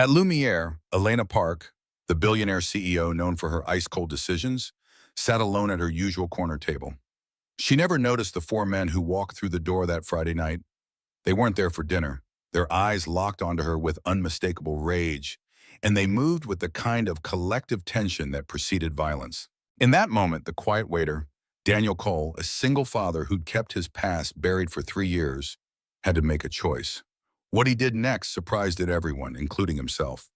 At Lumiere, Elena Park, the billionaire CEO known for her ice-cold decisions, sat alone at her usual corner table. She never noticed the four men who walked through the door that Friday night. They weren't there for dinner. Their eyes locked onto her with unmistakable rage, and they moved with the kind of collective tension that preceded violence. In that moment, the quiet waiter, Daniel Cole, a single father who'd kept his past buried for 3 years, had to make a choice. What he did next surprised everyone, including himself.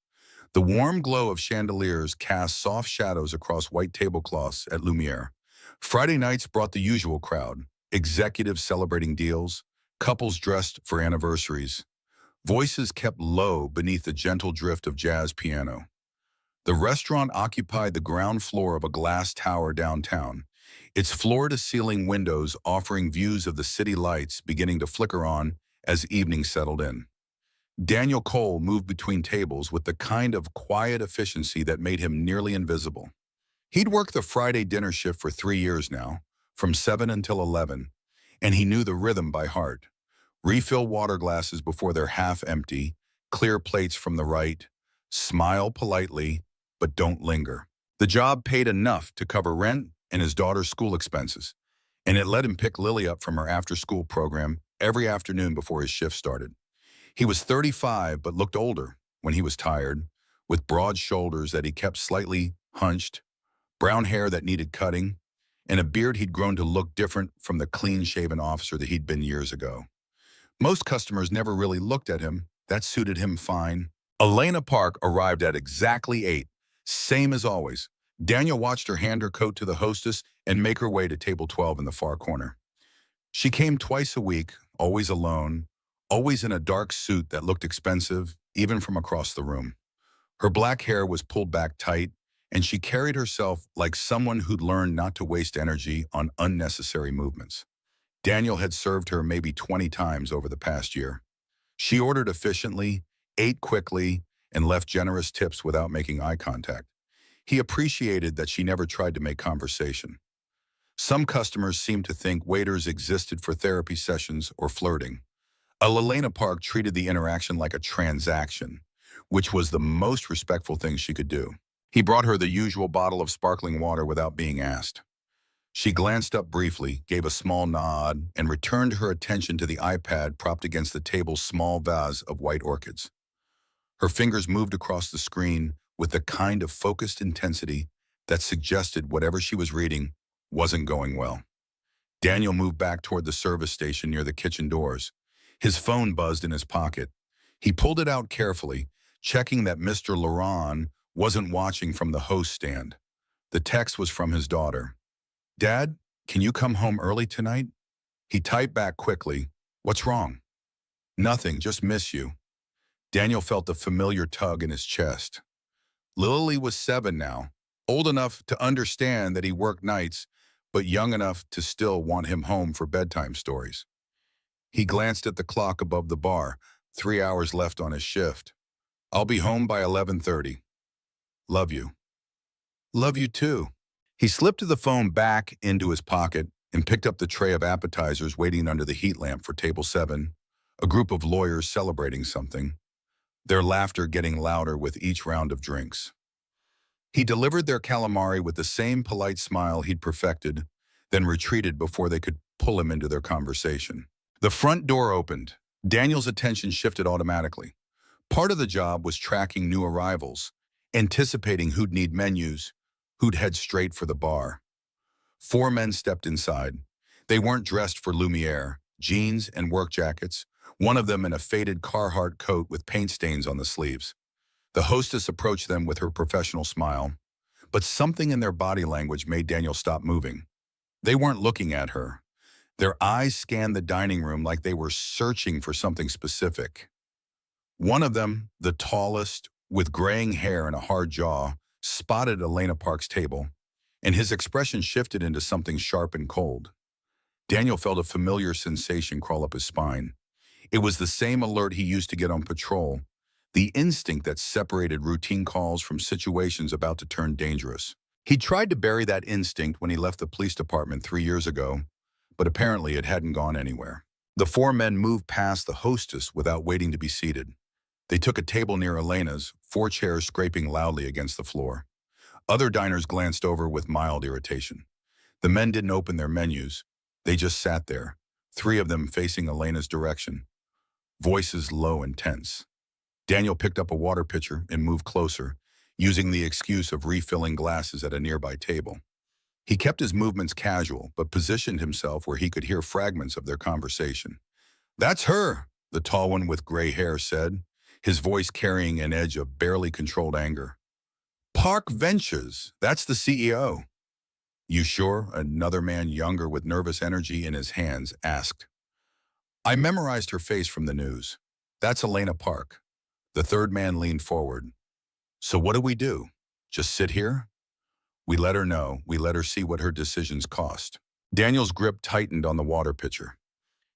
The warm glow of chandeliers cast soft shadows across white tablecloths at Lumiere. Friday nights brought the usual crowd, executives celebrating deals, couples dressed for anniversaries. Voices kept low beneath the gentle drift of jazz piano. The restaurant occupied the ground floor of a glass tower downtown, its floor-to-ceiling windows offering views of the city lights beginning to flicker on as evening settled in. Daniel Cole moved between tables with the kind of quiet efficiency that made him nearly invisible. He'd worked the Friday dinner shift for 3 years now, from 7 until 11, and he knew the rhythm by heart. Refill water glasses before they're half empty, clear plates from the right, smile politely, but don't linger. The job paid enough to cover rent and his daughter's school expenses, and it let him pick Lily up from her after-school program every afternoon before his shift started. He was 35 but looked older when he was tired, with broad shoulders that he kept slightly hunched, brown hair that needed cutting, and a beard he'd grown to look different from the clean-shaven officer that he'd been years ago. Most customers never really looked at him. That suited him fine. Elena Park arrived at exactly 8, same as always. Daniel watched her hand her coat to the hostess and make her way to table 12 in the far corner. She came twice a week, always alone, always in a dark suit that looked expensive, even from across the room. Her black hair was pulled back tight, and she carried herself like someone who'd learned not to waste energy on unnecessary movements. Daniel had served her maybe 20 times over the past year. She ordered efficiently, ate quickly, and left generous tips without making eye contact. He appreciated that she never tried to make conversation. Some customers seemed to think waiters existed for therapy sessions or flirting. Elena Park treated the interaction like a transaction, which was the most respectful thing she could do. He brought her the usual bottle of sparkling water without being asked. She glanced up briefly, gave a small nod, and returned her attention to the iPad propped against the table's small vase of white orchids. Her fingers moved across the screen with the kind of focused intensity that suggested whatever she was reading wasn't going well. Daniel moved back toward the service station near the kitchen doors. His phone buzzed in his pocket. He pulled it out carefully, checking that Mr. Laurent wasn't watching from the host stand. The text was from his daughter. "Dad, can you come home early tonight?" He typed back quickly, "What's wrong?" "Nothing, just miss you." Daniel felt a familiar tug in his chest. Lily was 7 now, old enough to understand that he worked nights, but young enough to still want him home for bedtime stories. He glanced at the clock above the bar, 3 hours left on his shift. "I'll be home by 11:30. Love you." "Love you too." He slipped the phone back into his pocket and picked up the tray of appetizers waiting under the heat lamp for table 7, a group of lawyers celebrating something, their laughter getting louder with each round of drinks. He delivered their calamari with the same polite smile he'd perfected, then retreated before they could pull him into their conversation. The front door opened. Daniel's attention shifted automatically. Part of the job was tracking new arrivals, anticipating who'd need menus, who'd head straight for the bar. 4 men stepped inside. They weren't dressed for Lumiere, jeans and work jackets, one of them in a faded Carhartt coat with paint stains on the sleeves. The hostess approached them with her professional smile, but something in their body language made Daniel stop moving. They weren't looking at her. Their eyes scanned the dining room like they were searching for something specific. One of them, the tallest, with graying hair and a hard jaw, spotted Elena Park's table, and his expression shifted into something sharp and cold. Daniel felt a familiar sensation crawl up his spine. It was the same alert he used to get on patrol, the instinct that separated routine calls from situations about to turn dangerous. He tried to bury that instinct when he left the police department 3 years ago, but apparently it hadn't gone anywhere. The 4 men moved past the hostess without waiting to be seated. They took a table near Elena's, four chairs scraping loudly against the floor. Other diners glanced over with mild irritation. The men didn't open their menus. They just sat there, three of them facing Elena's direction, voices low and tense. Daniel picked up a water pitcher and moved closer, using the excuse of refilling glasses at a nearby table. He kept his movements casual, but positioned himself where he could hear fragments of their conversation. "That's her," the tall one with gray hair said, his voice carrying an edge of barely controlled anger. "Park Ventures, that's the CEO. "You sure?" Another man younger with nervous energy in his hands asked. "I memorized her face from the news. That's Elena Park." The third man leaned forward. "So what do we do? Just sit here?" "We let her know. We let her see what her decisions cost." Daniel's grip tightened on the water pitcher.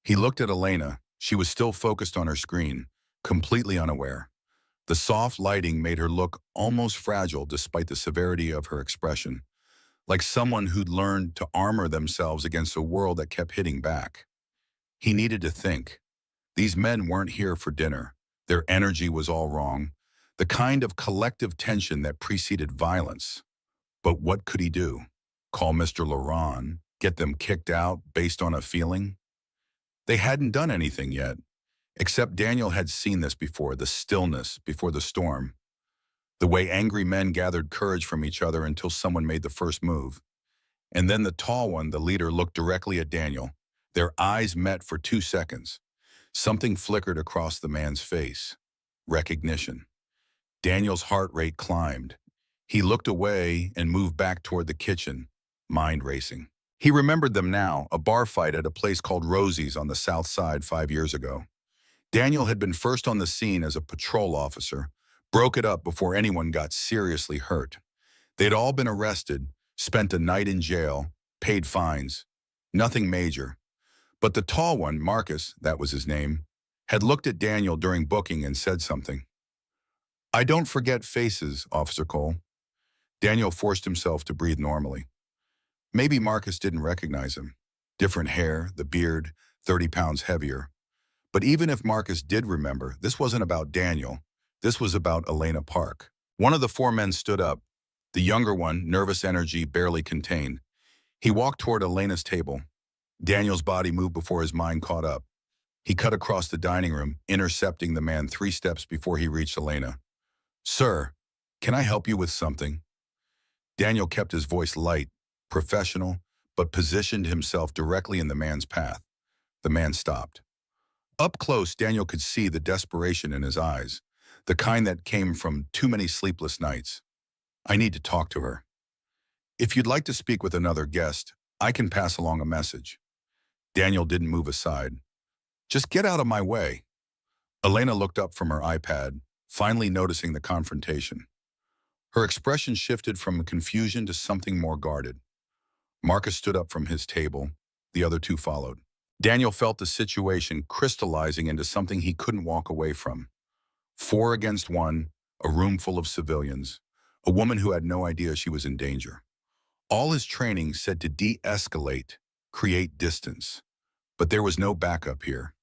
He looked at Elena. She was still focused on her screen, completely unaware. The soft lighting made her look almost fragile despite the severity of her expression, like someone who'd learned to armor themselves against a world that kept hitting back. He needed to think. These men weren't here for dinner. Their energy was all wrong, the kind of collective tension that preceded violence. But what could he do? Call Mr. Laurent? Get them kicked out based on a feeling? They hadn't done anything yet, except Daniel had seen this before, the stillness before the storm. The way angry men gathered courage from each other until someone made the first move. And then the tall one, the leader, looked directly at Daniel. Their eyes met for 2 seconds. Something flickered across the man's face. Recognition. Daniel's heart rate climbed. He looked away and moved back toward the kitchen, mind racing. He remembered them now, a bar fight at a place called Rosie's on the south side 5 years ago. Daniel had been first on the scene as a patrol officer, broke it up before anyone got seriously hurt. They'd all been arrested, spent a night in jail, paid fines. Nothing major. But the tall one, Marcus, that was his name, had looked at Daniel during booking and said something. "I don't forget faces, Officer Cole." Daniel forced himself to breathe normally. Maybe Marcus didn't recognize him. Different hair, the beard, 30 pounds heavier. But even if Marcus did remember, this wasn't about Daniel. This was about Elena Park. One of the four men stood up. The younger one, nervous energy barely contained. He walked toward Elena's table. Daniel's body moved before his mind caught up. He cut across the dining room, intercepting the man 3 steps before he reached Elena. "Sir, can I help you with something?" Daniel kept his voice light, professional, but positioned himself directly in the man's path. The man stopped. Up close, Daniel could see the desperation in his eyes, the kind that came from too many sleepless nights. "I need to talk to her. If you'd like to speak with another guest, I can pass along a message." Daniel didn't move aside. "Just get out of my way." Elena looked up from her iPad, finally noticing the confrontation. Her expression shifted from confusion to something more guarded. Marcus stood up from his table. The other two followed. Daniel felt the situation crystallizing into something he couldn't walk away from. 4 against 1, a room full of civilians, a woman who had no idea she was in danger. All his training said to de-escalate, create distance. But there was no backup here.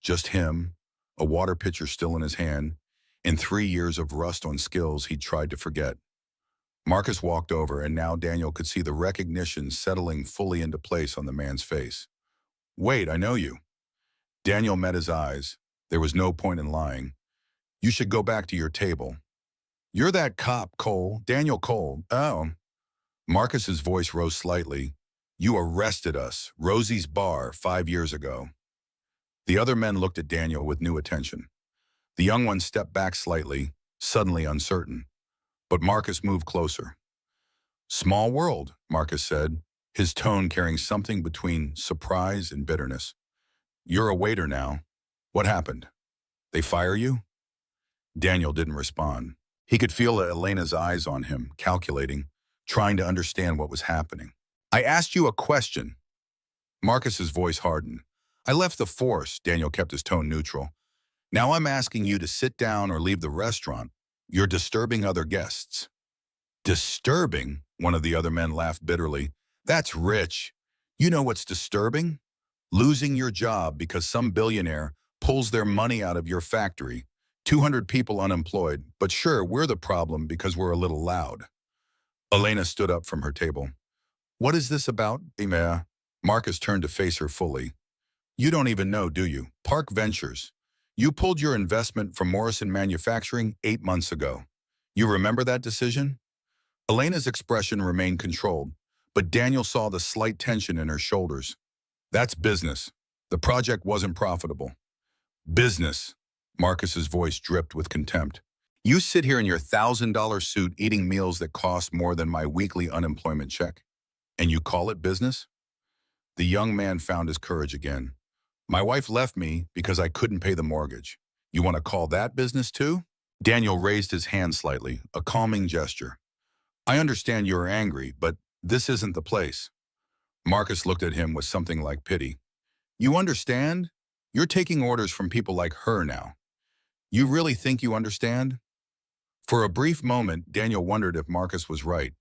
Just him, a water pitcher still in his hand, and 3 years of rust on skills he'd tried to forget. Marcus walked over, and now Daniel could see the recognition settling fully into place on the man's face. "Wait, I know you." Daniel met his eyes. There was no point in lying. "You should go back to your table." "You're that cop, Cole, Daniel Cole." "Oh." Marcus's voice rose slightly. "You arrested us, Rosie's bar, 5 years ago." The other men looked at Daniel with new attention. The young one stepped back slightly, suddenly uncertain. But Marcus moved closer. "Small world," Marcus said, his tone carrying something between surprise and bitterness. "You're a waiter now. What happened? They fire you?" Daniel didn't respond. He could feel Elena's eyes on him, calculating, trying to understand what was happening. "I asked you a question." Marcus's voice hardened. "I left the force," Daniel kept his tone neutral. "Now I'm asking you to sit down or leave the restaurant. You're disturbing other guests." "Disturbing?" One of the other men laughed bitterly. "That's rich. You know what's disturbing? Losing your job because some billionaire pulls their money out of your factory. 200 people unemployed, but sure, we're the problem because we're a little loud. Elena stood up from her table. What is this about, Billionaire? Marcus turned to face her fully. You don't even know, do you? Park Ventures. You pulled your investment from Morrison Manufacturing 8 months ago. You remember that decision? Elena's expression remained controlled, but Daniel saw the slight tension in her shoulders. That's business. The project wasn't profitable. Business. Marcus's voice dripped with contempt. You sit here in your $1,000 suit eating meals that cost more than my weekly unemployment check, and you call it business? The young man found his courage again. My wife left me because I couldn't pay the mortgage. You want to call that business too? Daniel raised his hand slightly, a calming gesture. I understand you're angry, but this isn't the place. Marcus looked at him with something like pity. You understand? You're taking orders from people like her now. You really think you understand? For a brief moment, Daniel wondered if Marcus was right.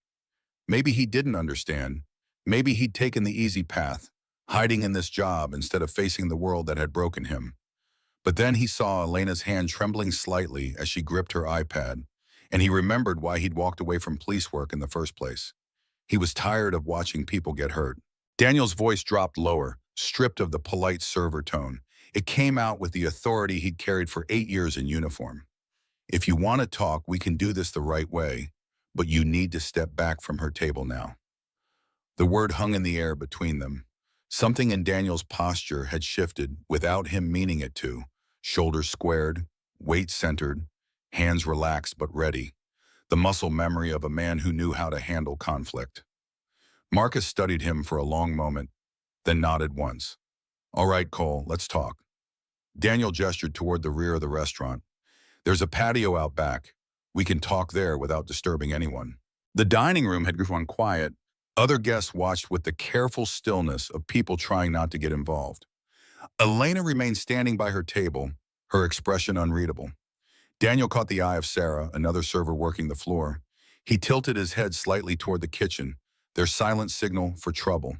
Maybe he didn't understand. Maybe he'd taken the easy path, hiding in this job instead of facing the world that had broken him. But then he saw Elena's hand trembling slightly as she gripped her iPad, and he remembered why he'd walked away from police work in the first place. He was tired of watching people get hurt. Daniel's voice dropped lower, stripped of the polite server tone. It came out with the authority he'd carried for 8 years in uniform. If you want to talk, we can do this the right way, but you need to step back from her table now. The word hung in the air between them. Something in Daniel's posture had shifted without him meaning it to. Shoulders squared, weight centered, hands relaxed but ready. The muscle memory of a man who knew how to handle conflict. Marcus studied him for a long moment, then nodded once. All right, Cole, let's talk. Daniel gestured toward the rear of the restaurant. There's a patio out back. We can talk there without disturbing anyone. The dining room had grown quiet. Other guests watched with the careful stillness of people trying not to get involved. Elena remained standing by her table, her expression unreadable. Daniel caught the eye of Sarah, another server working the floor. He tilted his head slightly toward the kitchen, their silent signal for trouble.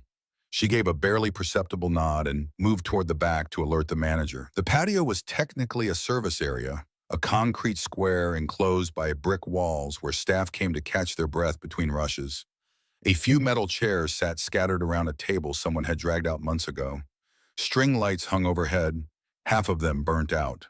She gave a barely perceptible nod and moved toward the back to alert the manager. The patio was technically a service area, a concrete square enclosed by brick walls where staff came to catch their breath between rushes. A few metal chairs sat scattered around a table someone had dragged out months ago. String lights hung overhead, half of them burnt out.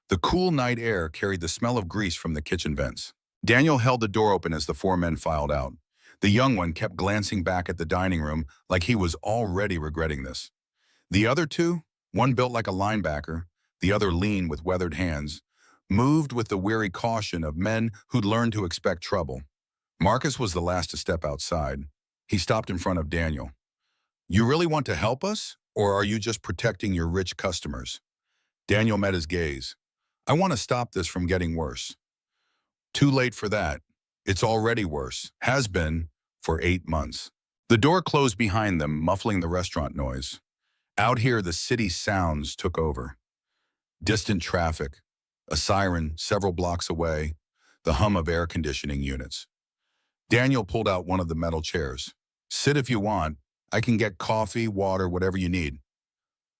The cool night air carried the smell of grease from the kitchen vents. Daniel held the door open as the 4 men filed out. The young one kept glancing back at the dining room like he was already regretting this. The other 2, one built like a linebacker, the other lean with weathered hands, moved with the weary caution of men who'd learned to expect trouble. Marcus was the last to step outside. He stopped in front of Daniel. You really want to help us, or are you just protecting your rich customers? Daniel met his gaze. I want to stop this from getting worse. Too late for that. It's already worse. Has been for 8 months. The door closed behind them, muffling the restaurant noise. Out here, the city's sounds took over. Distant traffic, a siren several blocks away, the hum of air conditioning units. Daniel pulled out one of the metal chairs. Sit if you want. I can get coffee, water, whatever you need.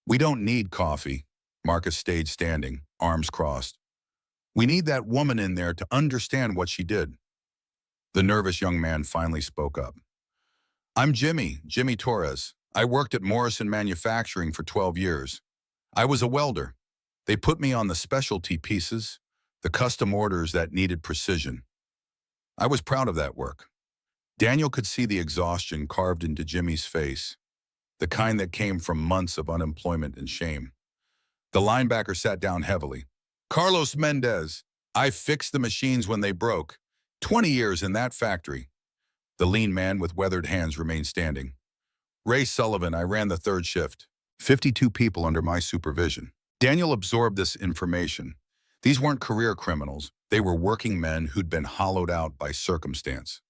We don't need coffee. Marcus stayed standing, arms crossed. We need that woman in there to understand what she did. The nervous young man finally spoke up. I'm Jimmy Torres. I worked at Morrison Manufacturing for 12 years. I was a welder. They put me on the specialty pieces, the custom orders that needed precision. I was proud of that work. Daniel could see the exhaustion carved into Jimmy's face, the kind that came from months of unemployment and shame. The linebacker sat down heavily. Carlos Mendez, I fixed the machines when they broke. 20 years in that factory. The lean man with weathered hands remained standing. Ray Sullivan, I ran the 3rd shift. 52 people under my supervision. Daniel absorbed this information. These weren't career criminals. They were working men who'd been hollowed out by circumstance.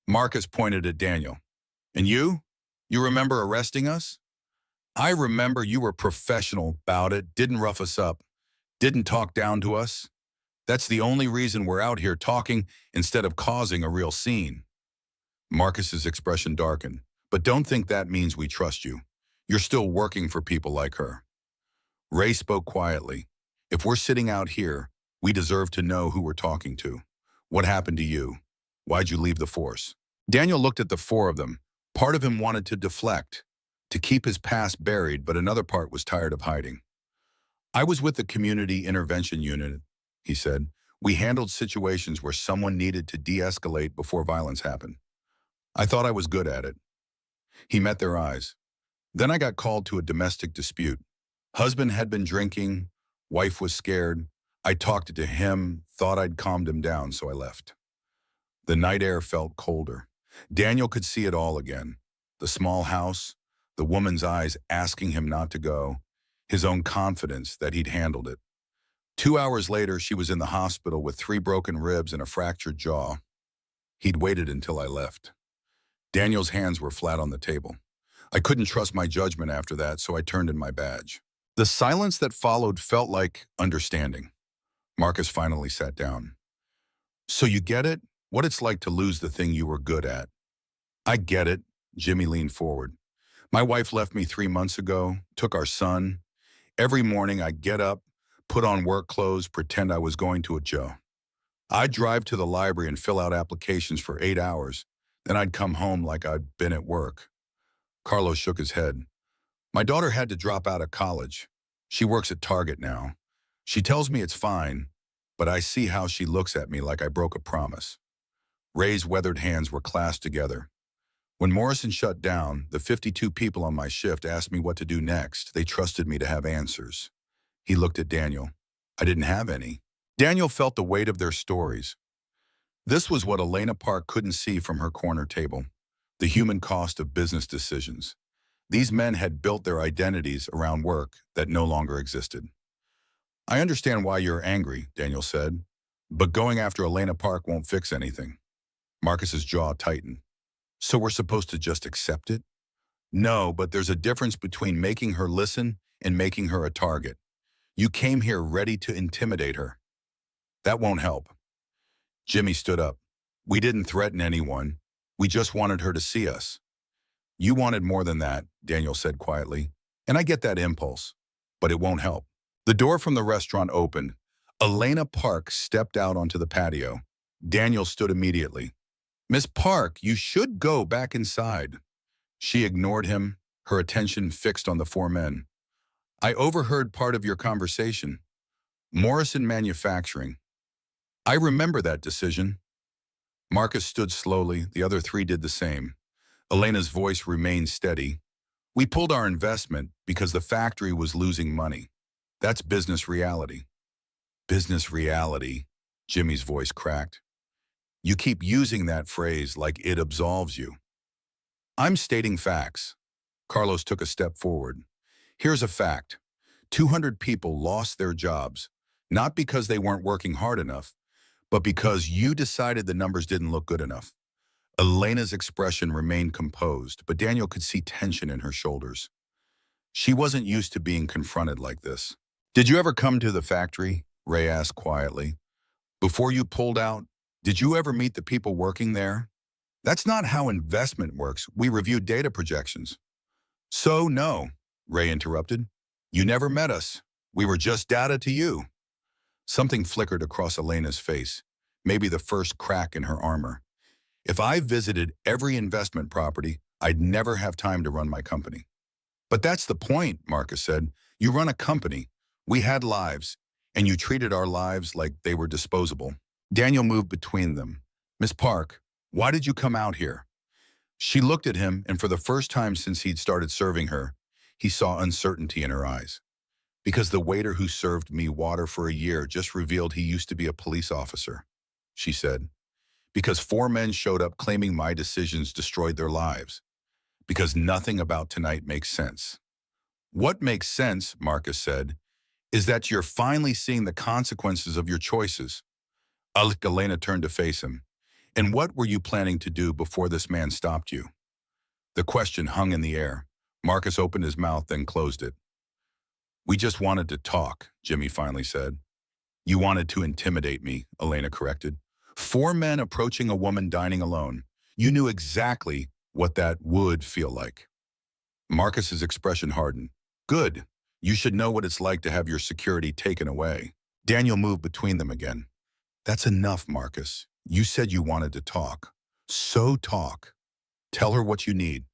Marcus pointed at Daniel. And you? You remember arresting us? I remember you were professional about it, didn't rough us up, didn't talk down to us. That's the only reason we're out here talking instead of causing a real scene. Marcus's expression darkened. But don't think that means we trust you. You're still working for people like her. Ray spoke quietly. If we're sitting out here, We deserve to know who we're talking to. What happened to you? Why'd you leave the force? Daniel looked at the four of them. Part of him wanted to deflect, to keep his past buried, but another part was tired of hiding. I was with the community intervention unit, he said. We handled situations where someone needed to de-escalate before violence happened. I thought I was good at it. He met their eyes. Then I got called to a domestic dispute. Husband had been drinking, wife was scared. I talked to him, thought I'd calmed him down, so I left. The night air felt colder. Daniel could see it all again. The small house, the woman's eyes asking him not to go, his own confidence that he'd handled it. 2 hours later, she was in the hospital with 3 broken ribs and a fractured jaw. He'd waited until I left. Daniel's hands were flat on the table. I couldn't trust my judgment after that, so I turned in my badge. The silence that followed felt like understanding. Marcus finally sat down. So you get it? What it's like to lose the thing you were good at. I get it. Jimmy leaned forward. My wife left me 3 months ago, took our son. Every morning I get up, put on work clothes, pretend I was going to a job. I'd drive to the library and fill out applications for 8 hours. Then I'd come home like I'd been at work. Carlos shook his head. My daughter had to drop out of college. She works at Target now. She tells me it's fine, but I see how she looks at me like I broke a promise. Ray's weathered hands were clasped together. When Morrison shut down, the 52 people on my shift asked me what to do next. They trusted me to have answers. He looked at Daniel. I didn't have any. Daniel felt the weight of their stories. This was what Elena Park couldn't see from her corner table, the human cost of business decisions. These men had built their identities around work that no longer existed. I understand why you're angry, Daniel said, but going after Elena Park won't fix anything. Marcus's jaw tightened. So we're supposed to just accept it? No, but there's a difference between making her listen and making her a target. You came here ready to intimidate her. That won't help. Jimmy stood up. We didn't threaten anyone. We just wanted her to see us. You wanted more than that, Daniel said quietly. And I get that impulse, but it won't help. The door from the restaurant opened. Elena Park stepped out onto the patio. Daniel stood immediately. Miss Park, you should go back inside. She ignored him, her attention fixed on the 4 men. I overheard part of your conversation. Morrison Manufacturing. I remember that decision. Marcus stood slowly. The other 3 did the same. Elena's voice remained steady. We pulled our investment because the factory was losing money. That's business reality. Business reality, Jimmy's voice cracked. You keep using that phrase like it absolves you. I'm stating facts. Carlos took a step forward. Here's a fact. 200 people lost their jobs, not because they weren't working hard enough, but because you decided the numbers didn't look good enough. Elena's expression remained composed, but Daniel could see tension in her shoulders. She wasn't used to being confronted like this. Did you ever come to the factory? Ray asked quietly. Before you pulled out, did you ever meet the people working there? That's not how investment works. We reviewed data projections. So no, Ray interrupted. You never met us. We were just data to you. Something flickered across Elena's face, maybe the first crack in her armor. If I visited every investment property, I'd never have time to run my company. But that's the point, Marcus said. You run a company. We had lives, and you treated our lives like they were disposable. Daniel moved between them. Miss Park, why did you come out here? She looked at him, and for the first time since he'd started serving her, he saw uncertainty in her eyes. Because the waiter who served me water for a year just revealed he used to be a police officer, she said. Because 4 men showed up claiming my decisions destroyed their lives. Because nothing about tonight makes sense. What makes sense, Marcus said, is that you're finally seeing the consequences of your choices. Elena turned to face him. And what were you planning to do before this man stopped you? The question hung in the air. Marcus opened his mouth, then closed it. We just wanted to talk, Jimmy finally said. You wanted to intimidate me, Elena corrected. 4 men approaching a woman dining alone. You knew exactly what that would feel like. Marcus's expression hardened. Good. You should know what it's like to have your security taken away. Daniel moved between them again. That's enough, Marcus. You said you wanted to talk. So talk. Tell her what you need.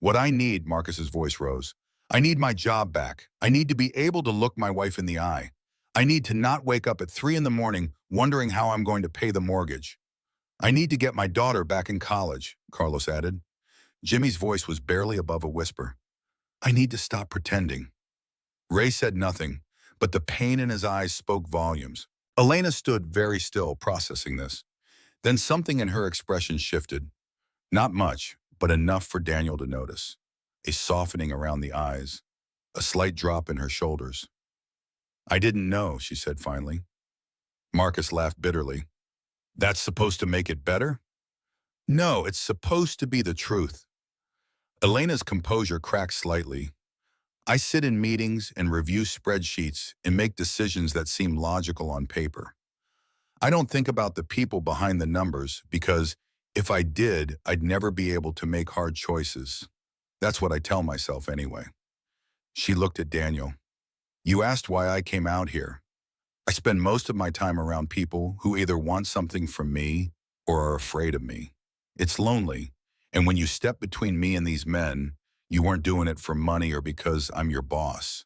What I need, Marcus's voice rose. I need my job back. I need to be able to look my wife in the eye. I need to not wake up at 3 in the morning wondering how I'm going to pay the mortgage. I need to get my daughter back in college, Carlos added. Jimmy's voice was barely above a whisper. I need to stop pretending. Ray said nothing, but the pain in his eyes spoke volumes. Elena stood very still, processing this. Then something in her expression shifted. Not much, but enough for Daniel to notice. A softening around the eyes, a slight drop in her shoulders. I didn't know, she said finally. Marcus laughed bitterly. That's supposed to make it better? No, it's supposed to be the truth. Elena's composure cracked slightly. I sit in meetings and review spreadsheets and make decisions that seem logical on paper. I don't think about the people behind the numbers because if I did, I'd never be able to make hard choices. That's what I tell myself anyway. She looked at Daniel. You asked why I came out here. I spend most of my time around people who either want something from me or are afraid of me. It's lonely, and when you step between me and these men, you weren't doing it for money or because I'm your boss.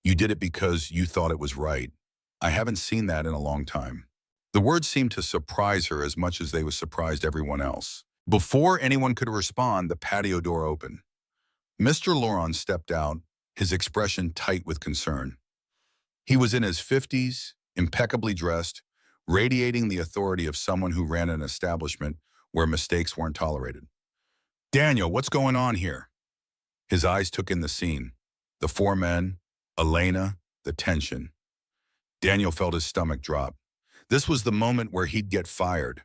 You did it because you thought it was right. I haven't seen that in a long time. The words seemed to surprise her as much as they surprised everyone else. Before anyone could respond, the patio door opened. Mr. Laurent stepped out, his expression tight with concern. He was in his 50s, impeccably dressed, radiating the authority of someone who ran an establishment where mistakes weren't tolerated. Daniel, what's going on here? His eyes took in the scene. The 4 men, Elena, the tension. Daniel felt his stomach drop. This was the moment where he'd get fired.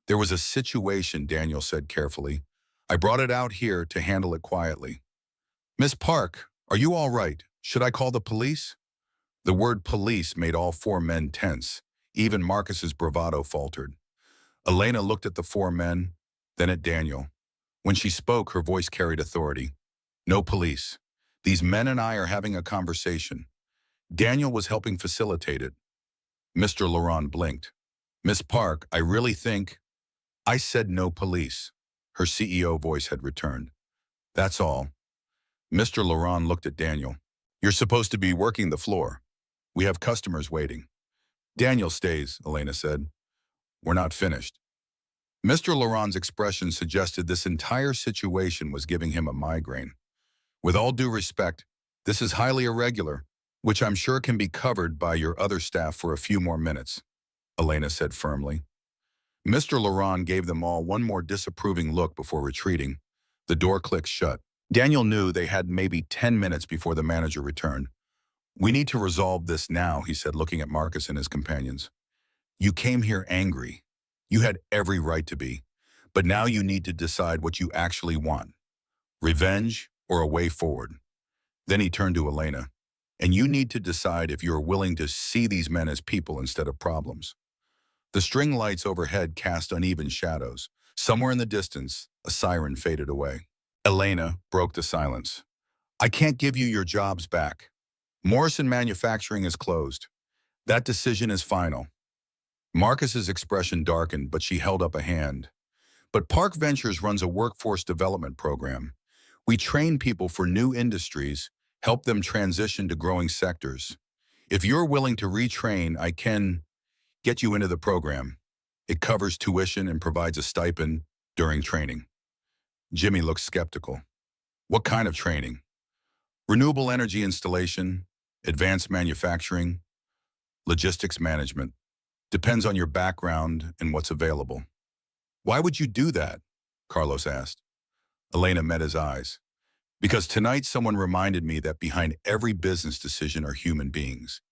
There was a situation, Daniel said carefully. I brought it out here to handle it quietly. Miss Park, are you all right? Should I call the police? The word police made all 4 men tense. Even Marcus's bravado faltered. Elena looked at the 4 men, then at Daniel. When she spoke, her voice carried authority. No police. These men and I are having a conversation. Daniel was helping facilitate it. Mr. Laurent blinked. Miss Park, I really think... I said no police. Her CEO voice had returned. That's all. Mr. Laurent looked at Daniel. You're supposed to be working the floor. We have customers waiting. Daniel stays, Elena said. We're not finished. Mr. Laurent's expression suggested this entire situation was giving him a migraine. With all due respect, this is highly irregular, which I'm sure can be covered by your other staff for a few more minutes, Elena said firmly. Mr. Laurent gave them all one more disapproving look before retreating. The door clicked shut. Daniel knew they had maybe 10 minutes before the manager returned. We need to resolve this now, he said, looking at Marcus and his companions. You came here angry. You had every right to be. But now you need to decide what you actually want. Revenge or a way forward. Then he turned to Elena. And you need to decide if you're willing to see these men as people instead of problems. The string lights overhead cast uneven shadows. Somewhere in the distance, a siren faded away. Elena broke the silence. I can't give you your jobs back. Morrison Manufacturing is closed. That decision is final. Marcus's expression darkened, but she held up a hand. But Park Ventures runs a workforce development program. We train people for new industries, help them transition to growing sectors. If you're willing to retrain, I can get you into the program. It covers tuition and provides a stipend during training. Jimmy looked skeptical. What kind of training? Renewable energy installation, advanced manufacturing, logistics management. Depends on your background and what's available. Why would you do that? Carlos asked. Elena met his eyes. Because tonight someone reminded me that behind every business decision are human beings.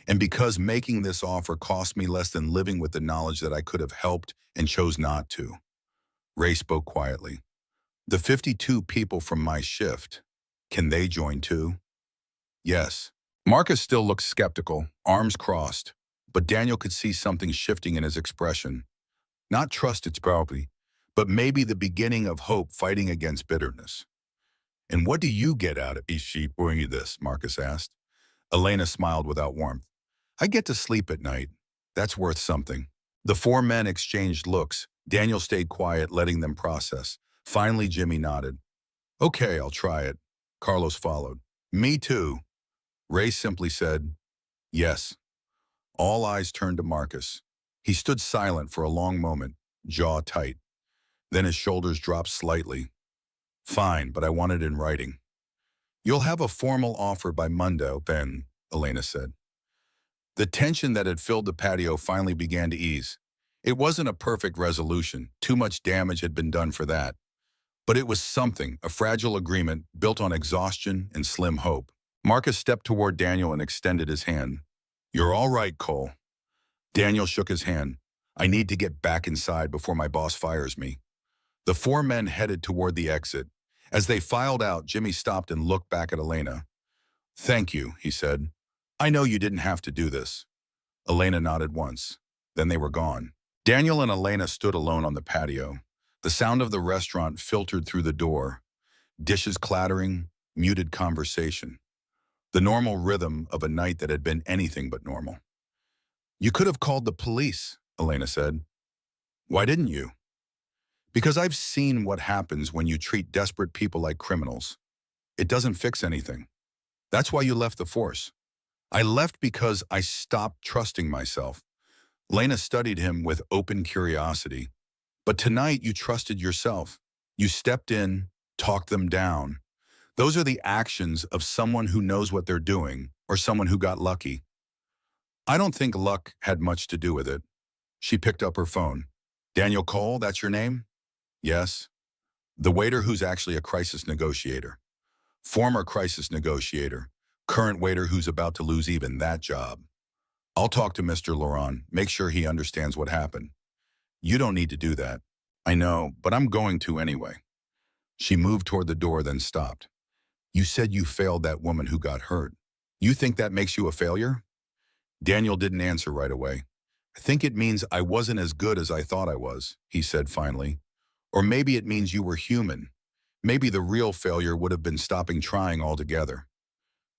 And because making this offer cost me less than living with the knowledge that I could have helped and chose not to. Ray spoke quietly. The 52 people from my shift, can they join too? Yes. Marcus still looked skeptical, arms crossed, but Daniel could see something shifting in his expression. Not trust it's probably, but maybe the beginning of hope fighting against bitterness. And what do you get out of she bringing you this? Marcus asked. Elena smiled without warmth. I get to sleep at night. That's worth something. The four men exchanged looks. Daniel stayed quiet, letting them process. Finally, Jimmy nodded. Okay, I'll try it. Carlos followed. Me too. Ray simply said, yes. All eyes turned to Marcus. He stood silent for a long moment, jaw tight. Then his shoulders dropped slightly. Fine, but I want it in writing. You'll have a formal offer by Monday, Ben, Elena said. The tension that had filled the patio finally began to ease. It wasn't a perfect resolution. Too much damage had been done for that. But it was something, a fragile agreement built on exhaustion and slim hope. Marcus stepped toward Daniel and extended his hand. You're all right, Cole. Daniel shook his hand. I need to get back inside before my boss fires me. The four men headed toward the exit. As they filed out, Jimmy stopped and looked back at Elena. Thank you, he said. I know you didn't have to do this. Elena nodded once. Then they were gone. Daniel and Elena stood alone on the patio. The sound of the restaurant filtered through the door. Dishes clattering, muted conversation. The normal rhythm of a night that had been anything but normal. You could have called the police, Elena said. Why didn't you? Because I've seen what happens when you treat desperate people like criminals. It doesn't fix anything. That's why you left the force. I left because I stopped trusting myself. Lena studied him with open curiosity. But tonight you trusted yourself. You stepped in, talked them down. Those are the actions of someone who knows what they're doing or someone who got lucky. I don't think luck had much to do with it. She picked up her phone. Daniel Cole, that's your name? Yes. The waiter who's actually a crisis negotiator. Former crisis negotiator. Current waiter who's about to lose even that job. I'll talk to Mr. Laurent, make sure he understands what happened. You don't need to do that. I know, but I'm going to anyway. She moved toward the door, then stopped. You said you failed that woman who got hurt. You think that makes you a failure? Daniel didn't answer right away. I think it means I wasn't as good as I thought I was, he said finally. Or maybe it means you were human. Maybe the real failure would have been stopping trying altogether.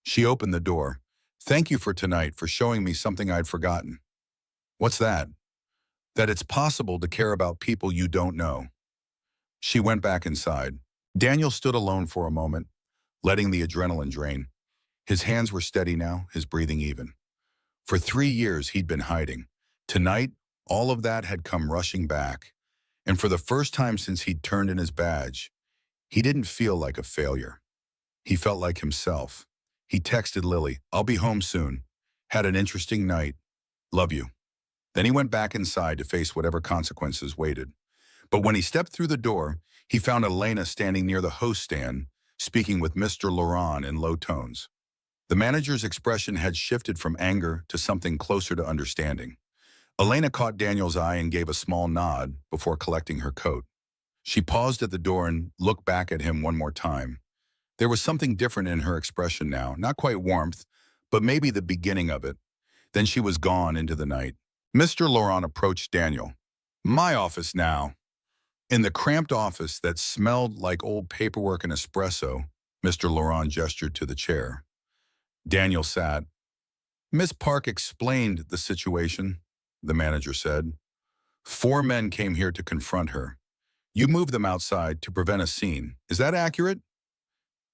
She opened the door. Thank you for tonight, for showing me something I'd forgotten. What's that? That it's possible to care about people you don't know. She went back inside. Daniel stood alone for a moment, letting the adrenaline drain. His hands were steady now, his breathing even. For 3 years, he'd been hiding. Tonight, all of that had come rushing back. And for the first time since he'd turned in his badge, he didn't feel like a failure. He felt like himself. He texted Lily, I'll be home soon. Had an interesting night. Love you. Then he went back inside to face whatever consequences waited. But when he stepped through the door, he found Elena standing near the host stand, speaking with Mr. Laurent in low tones. The manager's expression had shifted from anger to something closer to understanding. Elena caught Daniel's eye and gave a small nod before collecting her coat. She paused at the door and looked back at him one more time. There was something different in her expression now, not quite warmth, but maybe the beginning of it. Then she was gone into the night. Mr. Laurent approached Daniel. My office now. In the cramped office that smelled like old paperwork and espresso, Mr. Laurent gestured to the chair. Daniel sat. Miss Park explained the situation, the manager said. 4 men came here to confront her. You moved them outside to prevent a scene. Is that accurate?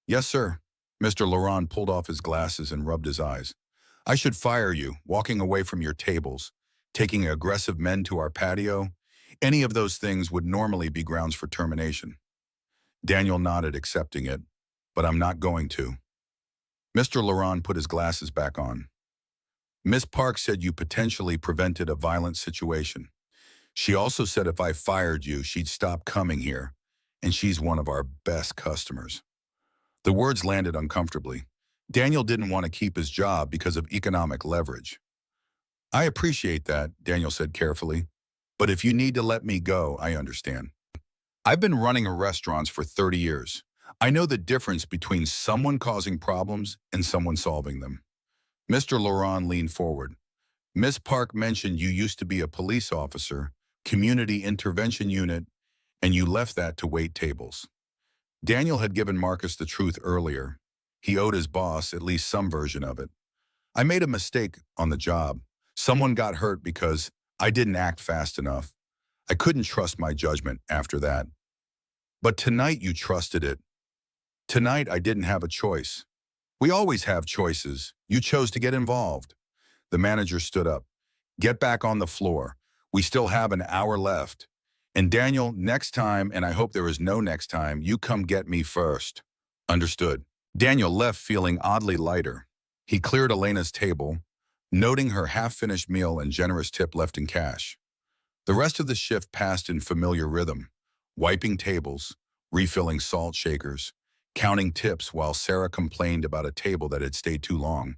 Yes, sir. Mr. Laurent pulled off his glasses and rubbed his eyes. I should fire you, walking away from your tables, taking aggressive men to our patio. Any of those things would normally be grounds for termination. Daniel nodded, accepting it, but I'm not going to. Mr. Laurent put his glasses back on. Miss Park said you potentially prevented a violent situation. She also said if I fired you, she'd stop coming here, and she's one of our best customers. The words landed uncomfortably. Daniel didn't want to keep his job because of economic leverage. I appreciate that, Daniel said carefully, but if you need to let me go, I understand. I've been running restaurants for 30 years. I know the difference between someone causing problems and someone solving them. Mr. Laurent leaned forward. Miss Park mentioned you used to be a police officer, community intervention unit, and you left that to wait tables. Daniel had given Marcus the truth earlier. He owed his boss at least some version of it. I made a mistake on the job. Someone got hurt because I didn't act fast enough. I couldn't trust my judgment after that. But tonight you trusted it. Tonight I didn't have a choice. We always have choices. You chose to get involved. The manager stood up. Get back on the floor. We still have an hour left. And Daniel, next time, and I hope there is no next time, you come get me first. Understood. Daniel left feeling oddly lighter. He cleared Elena's table, noting her half-finished meal and generous tip left in cash. The rest of the shift passed in familiar rhythm, wiping tables, refilling salt shakers, counting tips while Sarah complained about a table that had stayed too long.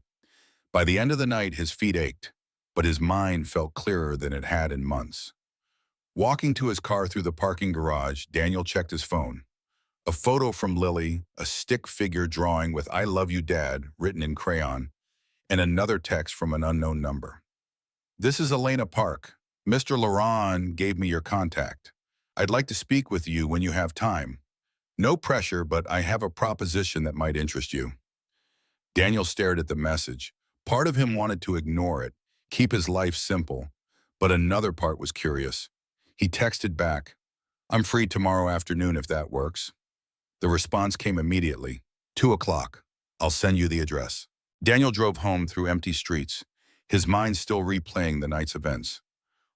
By the end of the night, his feet ached, but his mind felt clearer than it had in months. Walking to his car through the parking garage, Daniel checked his phone. A photo from Lily, a stick figure drawing with "I love you, Dad" written in crayon, and another text from an unknown number. This is Elena Park. Mr. Laurent gave me your contact. I'd like to speak with you when you have time. No pressure, but I have a proposition that might interest you. Daniel stared at the message. Part of him wanted to ignore it, keep his life simple, but another part was curious. He texted back, I'm free tomorrow afternoon if that works. The response came immediately, 2 o'clock. I'll send you the address. Daniel drove home through empty streets, his mind still replaying the night's events.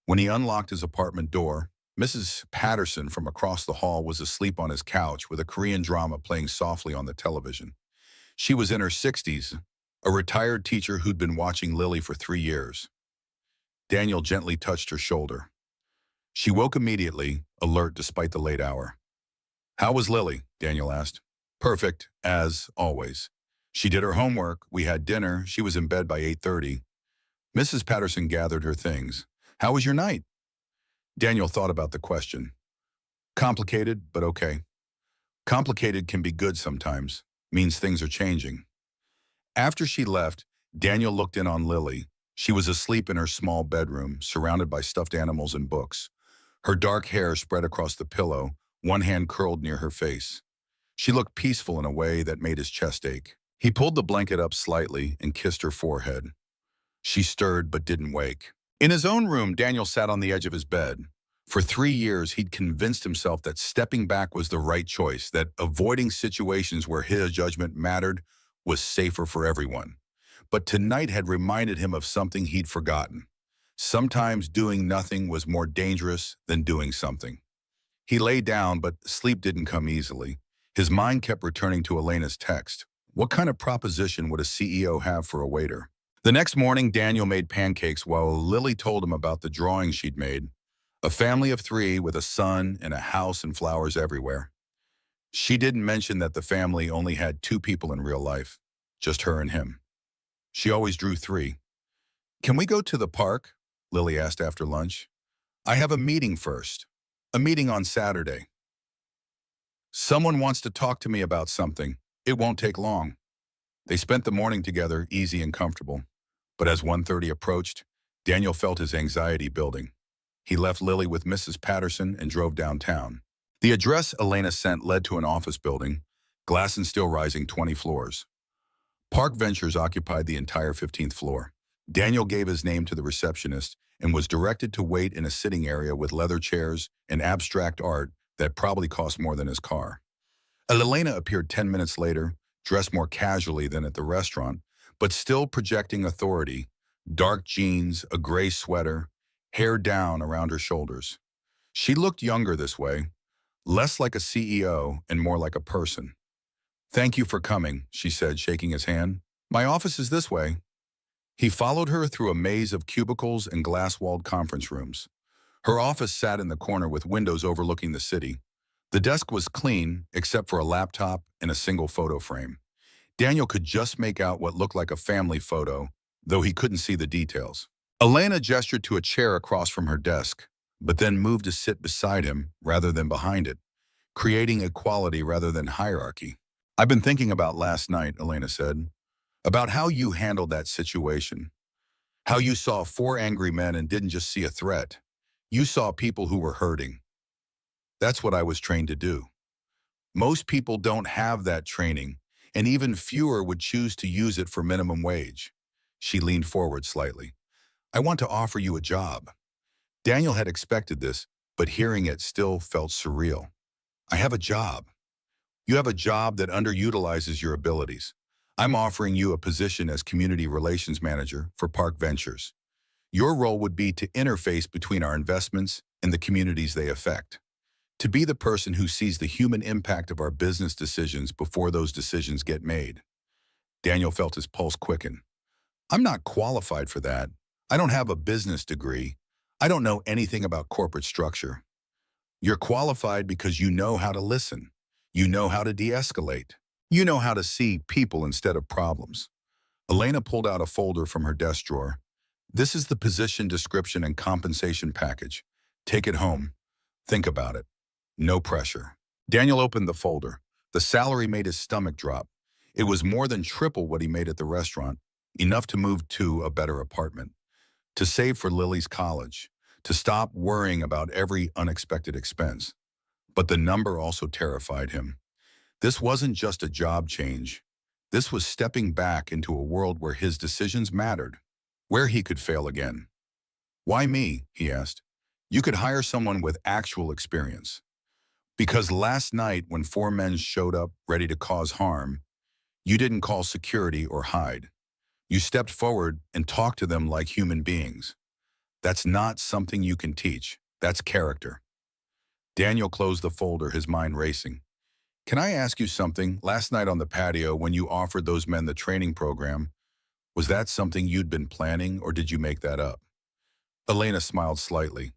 When he unlocked his apartment door, Mrs. Patterson from across the hall was asleep on his couch with a Korean drama playing softly on the television. She was in her 60s, a retired teacher who'd been watching Lily for 3 years. Daniel gently touched her shoulder. She woke immediately, alert despite the late hour. How was Lily? Daniel asked. Perfect, as always. She did her homework, we had dinner, she was in bed by 8:30. Mrs. Patterson gathered her things. How was your night? Daniel thought about the question. Complicated, but okay. Complicated can be good sometimes, means things are changing. After she left, Daniel looked in on Lily. She was asleep in her small bedroom, surrounded by stuffed animals and books. Her dark hair spread across the pillow, one hand curled near her face. She looked peaceful in a way that made his chest ache. He pulled the blanket up slightly and kissed her forehead. She stirred but didn't wake. In his own room, Daniel sat on the edge of his bed. For 3 years, he'd convinced himself that stepping back was the right choice, that avoiding situations where his judgment mattered was safer for everyone. But tonight had reminded him of something he'd forgotten. Sometimes doing nothing was more dangerous than doing something. He lay down, but sleep didn't come easily. His mind kept returning to Elena's text. What kind of proposition would a CEO have for a waiter? The next morning, Daniel made pancakes while Lily told him about the drawing she'd made. A family of 3 with a son and a house and flowers everywhere. She didn't mention that the family only had 2 people in real life, just her and him. She always drew 3. Can we go to the park? Lily asked after lunch. I have a meeting first. A meeting on Saturday. Someone wants to talk to me about something. It won't take long. They spent the morning together, easy and comfortable. But as 1:30 approached, Daniel felt his anxiety building. He left Lily with Mrs. Patterson and drove downtown. The address Elena sent led to an office building, glass and steel rising 20 floors. Park Ventures occupied the entire 15th floor. Daniel gave his name to the receptionist and was directed to wait in a sitting area with leather chairs and abstract art that probably cost more than his car. Elena appeared 10 minutes later, dressed more casually than at the restaurant, but still projecting authority. Dark jeans, a gray sweater, hair down around her shoulders. She looked younger this way, less like a CEO and more like a person. Thank you for coming, she said, shaking his hand. My office is this way. He followed her through a maze of cubicles and glass-walled conference rooms. Her office sat in the corner with windows overlooking the city. The desk was clean, except for a laptop and a single photo frame. Daniel could just make out what looked like a family photo, though he couldn't see the details. Elena gestured to a chair across from her desk, but then moved to sit beside him rather than behind it, creating equality rather than hierarchy. I've been thinking about last night, Elena said, about how you handled that situation, how you saw 4 angry men and didn't just see a threat. You saw people who were hurting. That's what I was trained to do. Most people don't have that training, and even fewer would choose to use it for minimum wage. She leaned forward slightly. I want to offer you a job. Daniel had expected this, but hearing it still felt surreal. I have a job. You have a job that underutilizes your abilities. I'm offering you a position as Community Relations Manager for Park Ventures. Your role would be to interface between our investments and the communities they affect. To be the person who sees the human impact of our business decisions before those decisions get made. Daniel felt his pulse quicken. I'm not qualified for that. I don't have a business degree. I don't know anything about corporate structure. You're qualified because you know how to listen. You know how to de-escalate. You know how to see people instead of problems. Elena pulled out a folder from her desk drawer. This is the position description and compensation package. Take it home. Think about it. No pressure. Daniel opened the folder. The salary made his stomach drop. It was more than triple what he made at the restaurant, enough to move to a better apartment, to save for Lily's college, to stop worrying about every unexpected expense. But the number also terrified him. This wasn't just a job change. This was stepping back into a world where his decisions mattered, where he could fail again. Why me? He asked. You could hire someone with actual experience. Because last night when 4 men showed up ready to cause harm, you didn't call security or hide. You stepped forward and talked to them like human beings. That's not something you can teach. That's character. Daniel closed the folder, his mind racing. Can I ask you something? Last night on the patio, when you offered those men the training program, was that something you'd been planning or did you make that up? Elena smiled slightly.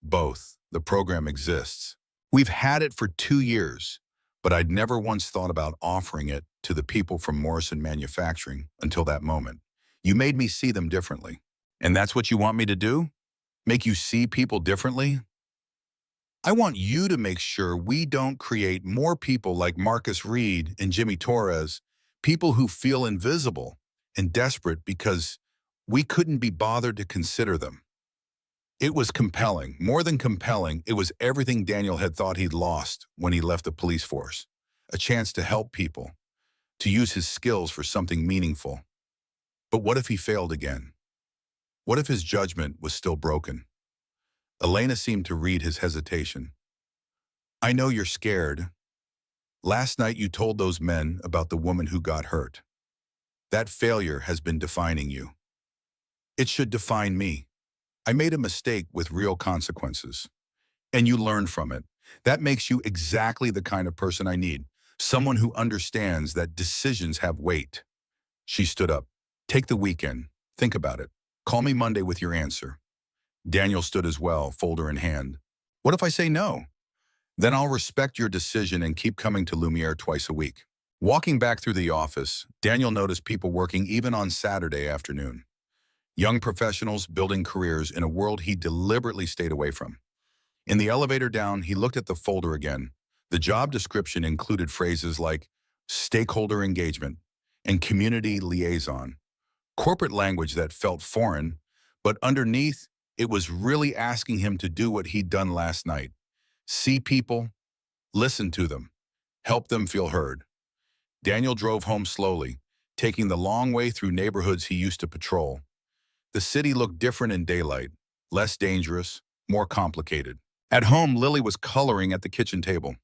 Both. The program exists. We've had it for 2 years, but I'd never once thought about offering it to the people from Morrison Manufacturing until that moment. You made me see them differently. And that's what you want me to do? Make you see people differently? I want you to make sure we don't create more people like Marcus Reed and Jimmy Torres, people who feel invisible and desperate because we couldn't be bothered to consider them. It was compelling. More than compelling, it was everything Daniel had thought he'd lost when he left the police force. A chance to help people, to use his skills for something meaningful. But what if he failed again? What if his judgment was still broken? Elena seemed to read his hesitation. I know you're scared. Last night you told those men about the woman who got hurt. That failure has been defining you. It should define me. I made a mistake with real consequences. And you learned from it. That makes you exactly the kind of person I need. Someone who understands that decisions have weight. She stood up. Take the weekend. Think about it. Call me Monday with your answer. Daniel stood as well, folder in hand. What if I say no? Then I'll respect your decision and keep coming to Lumiere twice a week. Walking back through the office, Daniel noticed people working even on Saturday afternoon. Young professionals building careers in a world he deliberately stayed away from. In the elevator down, he looked at the folder again. The job description included phrases like stakeholder engagement and community liaison, corporate language that felt foreign, but underneath, it was really asking him to do what he'd done last night. See people, listen to them, help them feel heard. Daniel drove home slowly, taking the long way through neighborhoods he used to patrol. The city looked different in daylight, less dangerous, more complicated. At home, Lily was coloring at the kitchen table.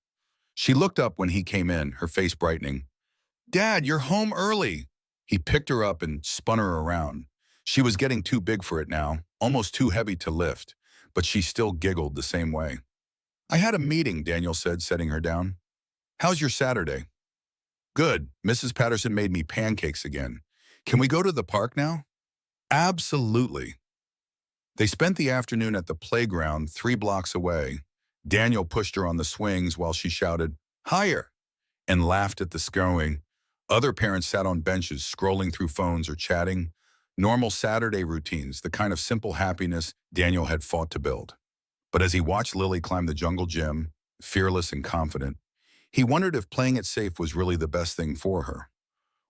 She looked up when he came in, her face brightening. Dad, you're home early. He picked her up and spun her around. She was getting too big for it now, almost too heavy to lift, but she still giggled the same way. I had a meeting, Daniel said, setting her down. How's your Saturday? Good. Mrs. Patterson made me pancakes again. Can we go to the park now? Absolutely. They spent the afternoon at the playground 3 blocks away. Daniel pushed her on the swings while she shouted, higher, and laughed at the screwing. Other parents sat on benches, scrolling through phones or chatting. Normal Saturday routines, the kind of simple happiness Daniel had fought to build. But as he watched Lily climb the jungle gym, fearless and confident, he wondered if playing it safe was really the best thing for her.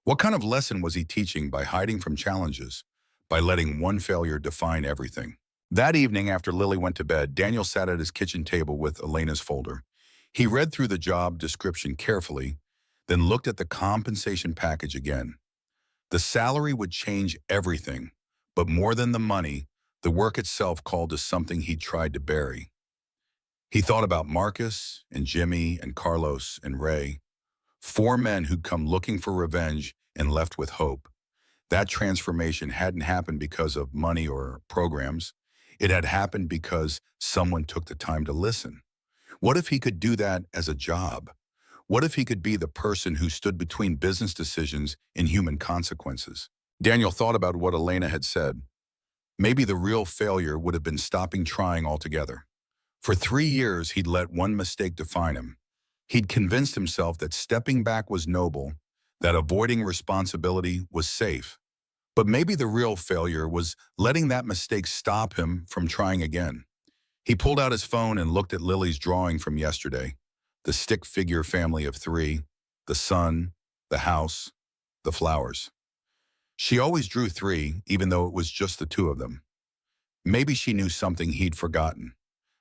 What kind of lesson was he teaching by hiding from challenges, by letting one failure define everything? That evening, after Lily went to bed, Daniel sat at his kitchen table with Elena's folder. He read through the job description carefully, then looked at the compensation package again. The salary would change everything, but more than the money, the work itself called to something he tried to bury. He thought about Marcus and Jimmy and Carlos and Ray, four men who'd come looking for revenge and left with hope. That transformation hadn't happened because of money or programs. It had happened because someone took the time to listen. What if he could do that as a job? What if he could be the person who stood between business decisions and human consequences? Daniel thought about what Elena had said. Maybe the real failure would have been stopping trying altogether. For 3 years, he'd let one mistake define him. He'd convinced himself that stepping back was noble, that avoiding responsibility was safe. But maybe the real failure was letting that mistake stop him from trying again. He pulled out his phone and looked at Lily's drawing from yesterday. The stick figure family of three, the sun, the house, the flowers. She always drew three, even though it was just the two of them. Maybe she knew something he'd forgotten,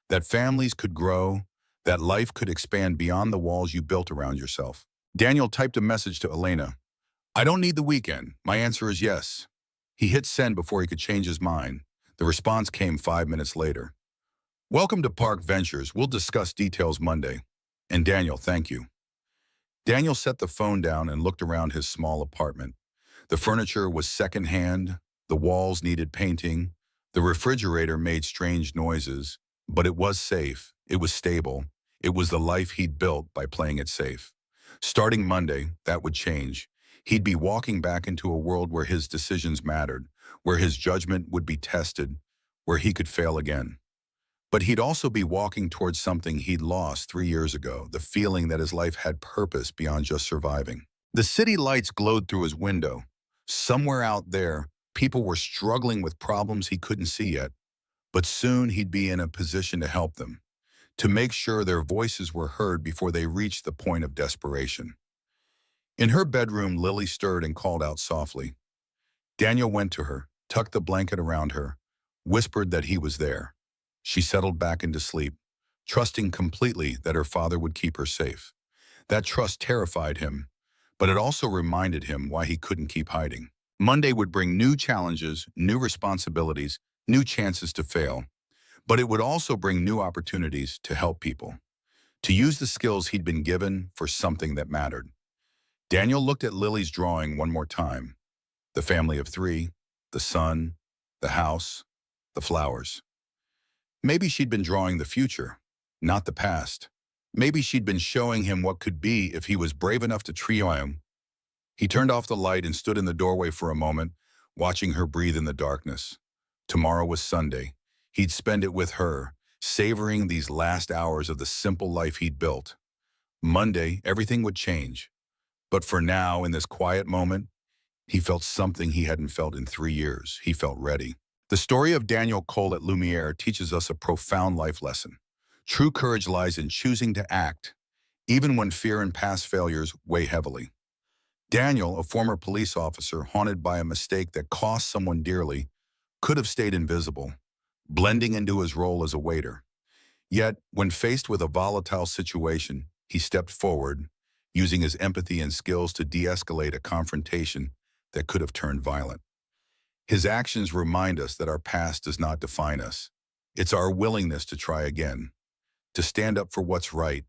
that families could grow, that life could expand beyond the walls you built around yourself. Daniel typed a message to Elena. I don't need the weekend. My answer is yes. He hit send before he could change his mind. The response came 5 minutes later. Welcome to Park Ventures. We'll discuss details Monday. And Daniel, thank you. Daniel set the phone down and looked around his small apartment. The furniture was secondhand, the walls needed painting, the refrigerator made strange noises, but it was safe, it was stable, it was the life he'd built by playing it safe. Starting Monday, that would change. He'd be walking back into a world where his decisions mattered, where his judgment would be tested, where he could fail again. But he'd also be walking towards something he'd lost 3 years ago, the feeling that his life had purpose beyond just surviving. The city lights glowed through his window. Somewhere out there, people were struggling with problems he couldn't see yet, but soon he'd be in a position to help them, to make sure their voices were heard before they reached the point of desperation. In her bedroom, Lily stirred and called out softly. Daniel went to her, tucked the blanket around her, whispered that he was there. She settled back into sleep, trusting completely that her father would keep her safe. That trust terrified him, but it also reminded him why he couldn't keep hiding. Monday would bring new challenges, new responsibilities, new chances to fail, but it would also bring new opportunities to help people, to use the skills he'd been given for something that mattered. Daniel looked at Lily's drawing one more time. The family of three, the sun, the house, the flowers. Maybe she'd been drawing the future, not the past. Maybe she'd been showing him what could be if he was brave enough to try him. He turned off the light and stood in the doorway for a moment, watching her breathe in the darkness. Tomorrow was Sunday. He'd spend it with her, savoring these last hours of the simple life he'd built. Monday, everything would change. But for now, in this quiet moment, he felt something he hadn't felt in 3 years. He felt ready. The story of Daniel Cole at Lumiere teaches us a profound life lesson. True courage lies in choosing to act, even when fear and past failures weigh heavily. Daniel, a former police officer haunted by a mistake that cost someone dearly, could have stayed invisible, blending into his role as a waiter. Yet, when faced with a volatile situation, he stepped forward, using his empathy and skills to de-escalate a confrontation that could have turned violent. His actions remind us that our past does not define us. It's our willingness to try again, to stand up for what's right,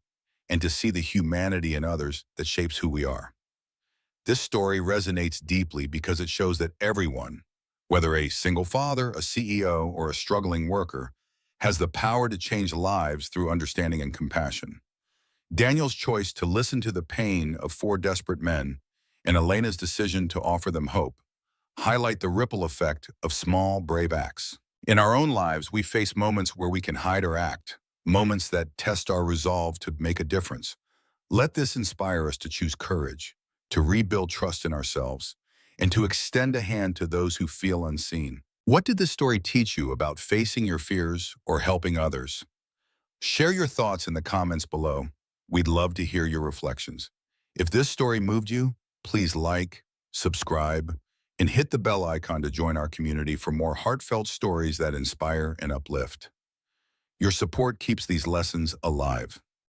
and to see the humanity in others that shapes who we are. This story resonates deeply because it shows that everyone, whether a single father, a CEO, or a struggling worker, has the power to change lives through understanding and compassion. Daniel's choice to listen to the pain of four desperate men and Elena's decision to offer them hope highlight the ripple effect of small, brave acts. In our own lives, we face moments where we can hide or act, moments that test our resolve to make a difference. Let this inspire us to choose courage, to rebuild trust in ourselves, and to extend a hand to those who feel unseen. What did this story teach you about facing your fears or helping others? Share your thoughts in the comments below. We'd love to hear your reflections. If this story moved you, please like, subscribe, and hit the bell icon to join our community for more heartfelt stories that inspire and uplift. Your support keeps these lessons alive.